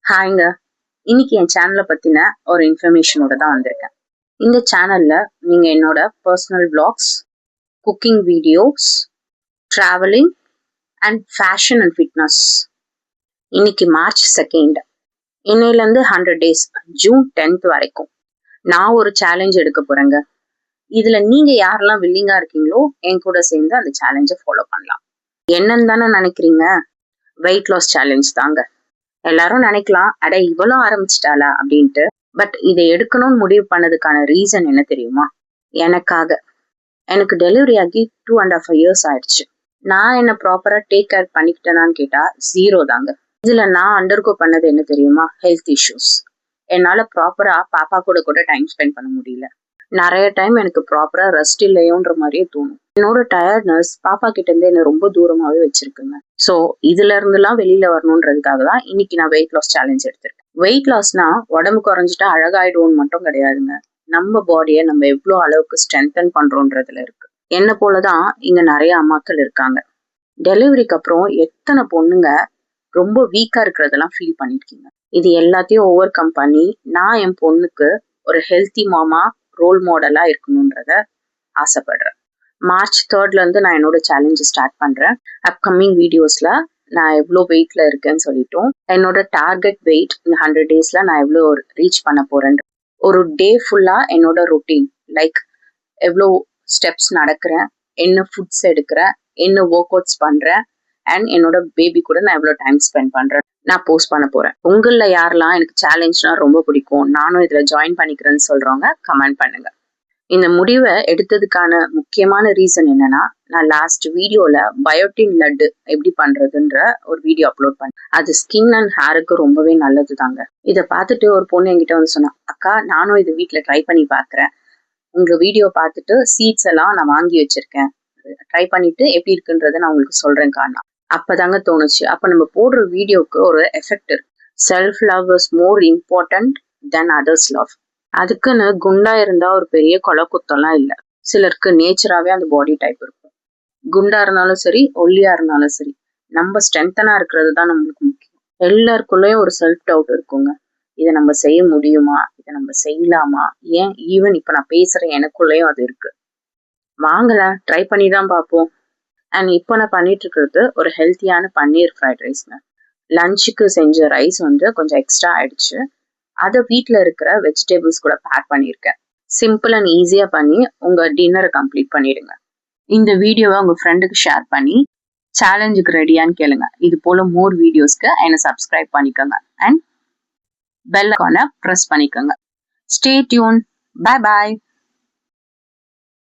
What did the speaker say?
ஹாய்ங்க. இன்னைக்கு என் சேனலை பற்றின ஒரு இன்ஃபர்மேஷனோட தான் வந்திருக்கேன். இந்த சேனலில் நீங்கள் என்னோட personal vlogs, cooking videos, travelling and fashion and fitness. இன்னைக்கு மார்ச் 2 இன்னையிலேருந்து 100 days ஜூன் 10 வரைக்கும் நான் ஒரு சேலஞ்ச் எடுக்க போகிறேங்க. இதில் நீங்கள் யாரெல்லாம் வில்லிங்காக இருக்கீங்களோ என் கூட சேர்ந்து அந்த சேலஞ்சை ஃபாலோ பண்ணலாம். என்னன்னு தானே நினைக்கிறீங்க? வெயிட் லாஸ் சேலஞ்ச் தாங்க. எல்லாரும் நினைக்கலாம், அட இவ்வளவு ஆரம்பிச்சிட்டாளா அப்படின்ட்டு. பட் இதை எடுக்கணும்னு முடிவு பண்ணதுக்கான ரீசன் என்ன தெரியுமா? எனக்கு டெலிவரி ஆகி 2.5 years ஆயிடுச்சு. நான் என்ன ப்ராப்பரா டேக் கேர் பண்ணிக்கிட்டேனான்னு கேட்டா 0 தாங்க. இதுல நான் அண்டர்கோ பண்ணது என்ன தெரியுமா? Health issues. என்னால ப்ராப்பரா பாப்பா கூட டைம் ஸ்பெண்ட் பண்ண முடியல. நிறைய டைம் எனக்கு ப்ராப்பரா ரெஸ்ட் இல்லையோன்ற மாதிரியே தோணும். என்னோட டயர்ட்னஸ் பாப்பா கிட்ட இருந்து என்ன ரொம்ப தூரமாவே வச்சிருக்குங்க. ஸோ இதுல இருந்துலாம் வெளியில வரணுன்றதுக்காக தான் இன்னைக்கு நான் வெயிட் லாஸ் சேலஞ்ச் எடுத்திருக்கேன். வெயிட் லாஸ்னா உடம்பு குறைஞ்சிட்டா அழகாயிடுவோம்னு மட்டும் கிடையாதுங்க. நம்ம பாடியை நம்ம எவ்வளோ அளவுக்கு ஸ்ட்ரென்தன் பண்றோன்றதுல இருக்கு. என்ன போலதான் இங்க நிறைய அம்மாக்கள் இருக்காங்க. டெலிவரிக்கு அப்புறம் எத்தனை பொண்ணுங்க ரொம்ப வீக்கா இருக்கிறதெல்லாம் ஃபீல் பண்ணிருக்கீங்க. இது எல்லாத்தையும் ஓவர் கம் பண்ணி நான் என் பொண்ணுக்கு ஒரு ஹெல்த்தி மாமா ரோல் மாடலா இருக்கணும்ன்றத ஆசைப்படுறேன். மார்ச் 3 இருந்து நான் என்னோட சேலஞ்சை ஸ்டார்ட் பண்றேன். அப்கமிங் வீடியோஸ்ல நான் எவ்வளோ வெயிட்ல இருக்கேன்னு சொல்லிட்டோம், என்னோட டார்கெட் வெயிட் இந்த 100 daysல நான் எவ்வளோ ரீச் பண்ண போறேன், ஒரு டே ஃபுல்லா என்னோட ரொட்டீன், லைக் எவ்வளோ ஸ்டெப்ஸ் நடக்கிறேன், என்ன ஃபுட்ஸ் எடுக்கிறேன், என்ன ஒர்க் அவுட்ஸ் பண்றேன், அண்ட் என்னோட பேபி கூட நான் எவ்வளோ டைம் ஸ்பெண்ட் பண்றேன் நான் போஸ்ட் பண்ண போறேன். உங்கள யாரெல்லாம் எனக்கு சேலஞ்ச்னா ரொம்ப பிடிக்கும், நானும் இதுல ஜாயின் பண்ணிக்கிறேன்னு சொல்றவங்க கமெண்ட் பண்ணுங்க. இந்த முடிவை எடுத்ததுக்கான முக்கியமான ரீசன் என்னன்னா, நான் லாஸ்ட் வீடியோல பயோட்டின் லட்டு எப்படி பண்றதுன்ற ஒரு வீடியோ அப்லோட் பண்ணேன். அது ஸ்கின் அண்ட் ஹேருக்கு ரொம்பவே நல்லது தாங்க. இதை பார்த்துட்டு ஒரு பொண்ணு என்கிட்ட வந்து சொன்னா, அக்கா நானும் இது வீட்டுல ட்ரை பண்ணி பாக்குறேன், உங்க வீடியோ பார்த்துட்டு சீட்ஸ் எல்லாம் நான் வாங்கி வச்சிருக்கேன், ட்ரை பண்ணிட்டு எப்படி இருக்குன்றத நான் உங்களுக்கு சொல்றேன் காரணம். அப்பதாங்க தோணுச்சு, அப்ப நம்ம போடுற வீடியோக்கு ஒரு எஃபெக்ட் இருக்கு. Self love is more important then others love. அதுக்குன்னு குண்டா இருந்தா ஒரு பெரிய கொலை குத்தம்லாம் இல்லை. சிலருக்கு நேச்சராகவே அந்த பாடி டைப் இருக்கும். குண்டா இருந்தாலும் சரி, ஒல்லியா இருந்தாலும் சரி, நம்ம ஸ்ட்ரென்தனா இருக்கிறது தான் நம்மளுக்கு முக்கியம். எல்லாருக்குள்ளேயும் ஒரு செல்ஃப் டவுட் இருக்குங்க. இதை நம்ம செய்ய முடியுமா, இதை நம்ம செய்யலாமா, ஏன் ஈவன் இப்ப நான் பேசுறேன் எனக்குள்ளேயும் அது இருக்கு. வாங்கல ட்ரை பண்ணி தான் பார்ப்போம். அண்ட் இப்போ நான் பண்ணிட்டு இருக்கிறது ஒரு ஹெல்த்தியான பன்னீர் ஃப்ரைட் ரைஸ்ங்க. லஞ்சுக்கு செஞ்ச ரைஸ் வந்து கொஞ்சம் எக்ஸ்ட்ரா ஆயிடுச்சு. அதை வீட்டில் இருக்கிற வெஜிடபிள்ஸ் கூட பேக் பண்ணியிருக்கேன். சிம்பிள் அண்ட் ஈஸியாக பண்ணி உங்கள் டின்னரை கம்ப்ளீட் பண்ணிடுங்க. இந்த வீடியோவை உங்கள் ஃப்ரெண்டுக்கு ஷேர் பண்ணி சேலஞ்சுக்கு ரெடியான்னு கேளுங்க. இது போல் மோர் வீடியோஸ்க்கு என்னை சப்ஸ்கிரைப் பண்ணிக்கோங்க அண்ட் பெல் ஐகானை ப்ரெஸ் பண்ணிக்கோங்க. Stay tune. Bye bye.